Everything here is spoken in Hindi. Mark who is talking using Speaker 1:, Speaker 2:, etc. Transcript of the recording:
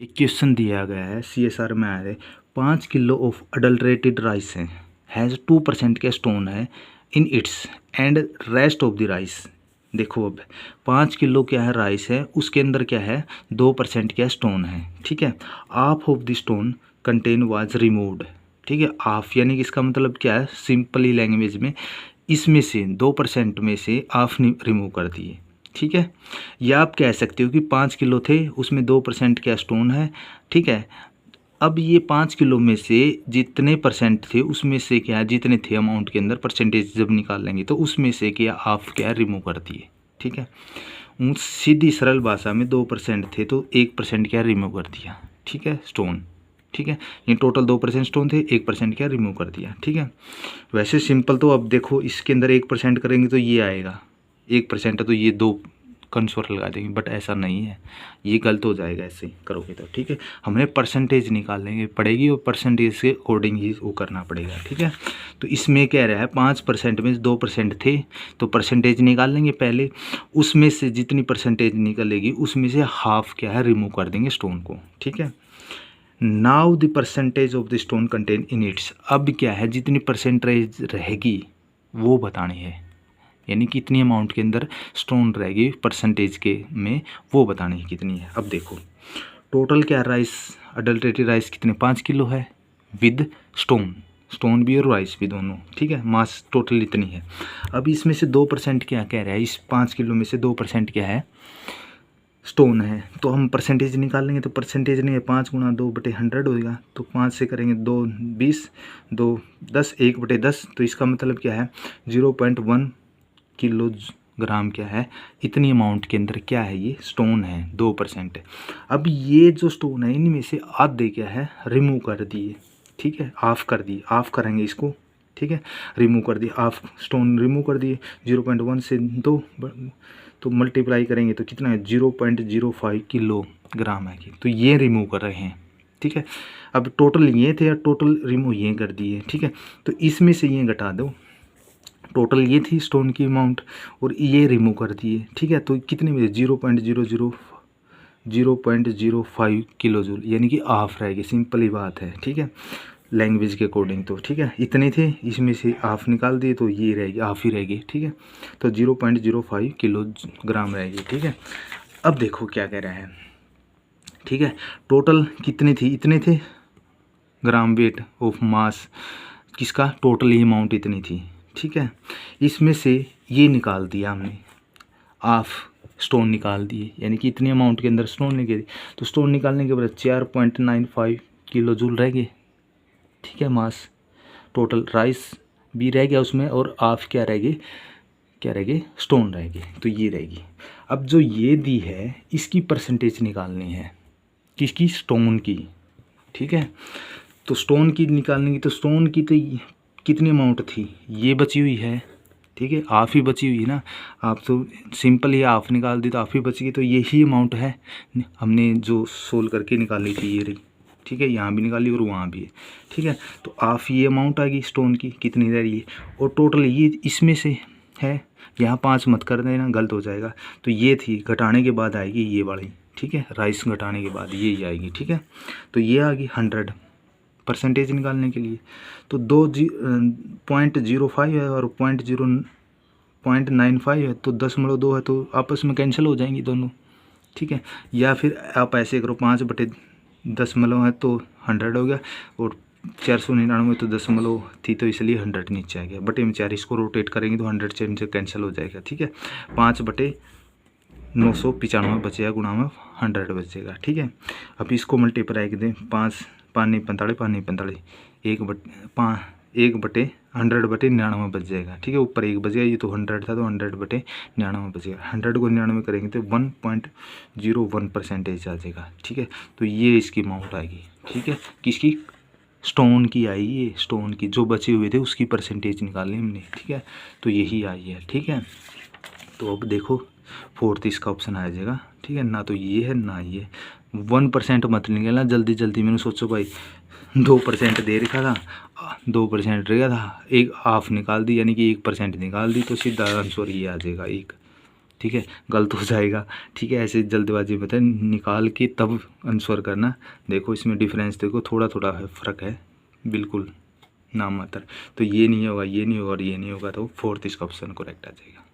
Speaker 1: एक क्वेश्चन दिया गया है CSR में आया है 5 किलो ऑफ अडल्ट्रेटेड राइस है हैज़ 2% का स्टोन है in its and rest of the rice. देखो अब 5 किलो क्या है राइस है, उसके अंदर क्या है 2% का स्टोन है। ठीक है, half of the stone contain was removed. ठीक है, हाफ यानी कि इसका मतलब क्या है, सिंपली लैंग्वेज में इसमें से 2% में से हाफ रिमूव कर दिए। ठीक है, या आप कह सकते हो कि 5 किलो थे उसमें 2% का स्टोन है। ठीक है, अब ये 5 किलो में से जितने परसेंट थे उसमें से क्या जितने थे अमाउंट के अंदर परसेंटेज जब निकाल लेंगे तो उसमें से क्या हाफ क्या रिमूव कर दिए। ठीक है, सीधी सरल भाषा में 2% थे तो 1% क्या रिमूव कर दिया। ठीक है, स्टोन। ठीक है, ये टोटल 2% स्टोन थे, 1% क्या रिमूव कर दिया। ठीक है, वैसे सिंपल तो अब देखो इसके अंदर 1% करेंगे तो ये आएगा 1% है तो ये 2 कंसोर लगा देंगे, बट ऐसा नहीं है, ये गलत हो जाएगा ऐसे करोगे तो। ठीक है, हमें परसेंटेज निकालने पड़ेगी और परसेंटेज के अकॉर्डिंग ही वो करना पड़ेगा। ठीक है, तो इसमें कह रहा है 5% में 2% थे तो परसेंटेज निकाल लेंगे पहले, उसमें से जितनी परसेंटेज निकलेगी उसमें से हाफ क्या है रिमूव कर देंगे स्टोन को। ठीक है, now the percentage of the stone contain in its. अब क्या है जितनी परसेंटेज रहेगी वो बतानी है, यानी कितनी अमाउंट के अंदर स्टोन रहेगी परसेंटेज के में वो बतानी है कितनी है। अब देखो टोटल क्या राइस अडल्ट्रेटेड राइस कितने 5 किलो है विद स्टोन, स्टोन भी और राइस भी दोनों। ठीक है, मास टोटल इतनी है। अब इसमें से 2% क्या कह रहा है, इस 5 किलो में से 2% क्या है स्टोन है, तो हम परसेंटेज निकाल लेंगे तो परसेंटेज नहीं है 5 गुना 2/100 होगा, तो 5 से करेंगे 2 20 2 10 1/10, तो इसका मतलब क्या है 0.1 किलोग्राम क्या है इतनी अमाउंट के अंदर क्या है ये स्टोन है 2%। अब ये जो स्टोन है इनमें से आधे क्या है रिमूव कर दिए। ठीक है, ऑफ कर दिए, ऑफ करेंगे इसको। ठीक है, रिमूव कर दिए, ऑफ स्टोन रिमूव कर दिए 0.1 से 2 तो मल्टीप्लाई करेंगे तो कितना है 0.05 किलोग्राम है, तो ये रिमूव कर रहे हैं। ठीक है, अब टोटल ये थे टोटल रिमूव ये कर दिए। ठीक है, तो इसमें से ये घटा दो, टोटल ये थी स्टोन की अमाउंट और ये रिमूव कर दिए। ठीक है, तो कितने में 0.05 किलो जूल यानी कि हाफ रहेगी, सिंपल ही बात है। ठीक है, लैंग्वेज के अकॉर्डिंग तो ठीक है इतने थे, इसमें से हाफ निकाल दिए तो ये रहेगी हाफ ही रहेगी। ठीक है, तो 0.05 किलोग्राम रहेगी। ठीक है, अब देखो क्या कह रहा है। ठीक है, टोटल कितनी थी, इतने थे ग्राम वेट ऑफ मास किसका, टोटल ही अमाउंट इतनी थी। ठीक है, इसमें से ये निकाल दिया हमने, हाफ स्टोन निकाल दिए यानी कि इतनी अमाउंट के अंदर स्टोन निकले, तो स्टोन निकालने के बाद 4.95 किलो जूल रह गए। ठीक है, मास टोटल राइस भी रह गया उसमें और हाफ क्या रह गए, क्या रह गए स्टोन रह गए, तो ये रहेगी। अब जो ये दी है इसकी परसेंटेज निकालनी है, किसकी, स्टोन की। ठीक है, तो स्टोन की निकालने की, तो स्टोन की तो कितनी अमाउंट थी ये बची हुई है। ठीक है, हाफ ही बची हुई है ना, आप तो सिंपल ही हाफ निकाल दी तो हाफ ही बच गई, तो यही अमाउंट है हमने जो सोल्व करके निकाली थी ये रही। ठीक है, यहाँ भी निकाली और वहाँ भी है। ठीक है, तो हाफ ये अमाउंट आ गई स्टोन की कितनी रह रही है, और टोटल ये इसमें से है, यहाँ 5 मत कर देना गलत हो जाएगा, तो ये थी घटाने के बाद आएगी ये वाली। ठीक है, राइस घटाने के बाद ये ही आएगी। ठीक है, तो ये आ गई 100 परसेंटेज निकालने के लिए, तो 2.05 है और 0.95 है, तो 0.2 है, तो आपस में कैंसिल हो जाएंगी दोनों। ठीक है, या फिर आप ऐसे करो 5/10 है तो 100 हो गया, और 499 तो 10 थी तो इसलिए 100 नीचे आ गया, बटे में 4 इसको रोटेट करेंगे तो 100 से कैंसिल हो जाएगा। ठीक है, 5/995 बचेगा गुणा में 100 बचेगा। ठीक है, अब इसको मल्टीप्लाई कर दें 5 5 नहीं 45 5 नहीं 45 1/100/99 बच जाएगा। ठीक है, ऊपर 1 बच गया, ये तो 100 था तो 100/99 बच गया, 100 को 99 करेंगे तो 1.01 परसेंटेज आ जाएगा। ठीक है, तो ये इसकी अमाउंट आएगी। ठीक है, किसकी, स्टोन की आई, ये स्टोन की जो बचे हुए थे उसकी परसेंटेज निकालनी हमने। ठीक है, तो यही आई है। ठीक है, तो अब देखो 4th इसका ऑप्शन आ जाएगा। ठीक है, ना तो ये है ना ये, 1% मत निकलना जल्दी जल्दी, मैंने सोचो भाई 2% दे रखा था, 2% रह गया था, एक हाफ निकाल दी यानी कि 1% निकाल दी, तो सीधा आंसर ये आ जाएगा 1। ठीक है, गलत हो जाएगा। ठीक है, ऐसे जल्दबाजी में निकाल के तब आंसर करना। देखो इसमें डिफरेंस देखो, थोड़ा थोड़ा है, फ़र्क है बिल्कुल नाम मात्र। तो ये नहीं होगा, ये नहीं होगा और ये नहीं होगा, तो फोर्थ इसका ऑप्शन करेक्ट आ जाएगा।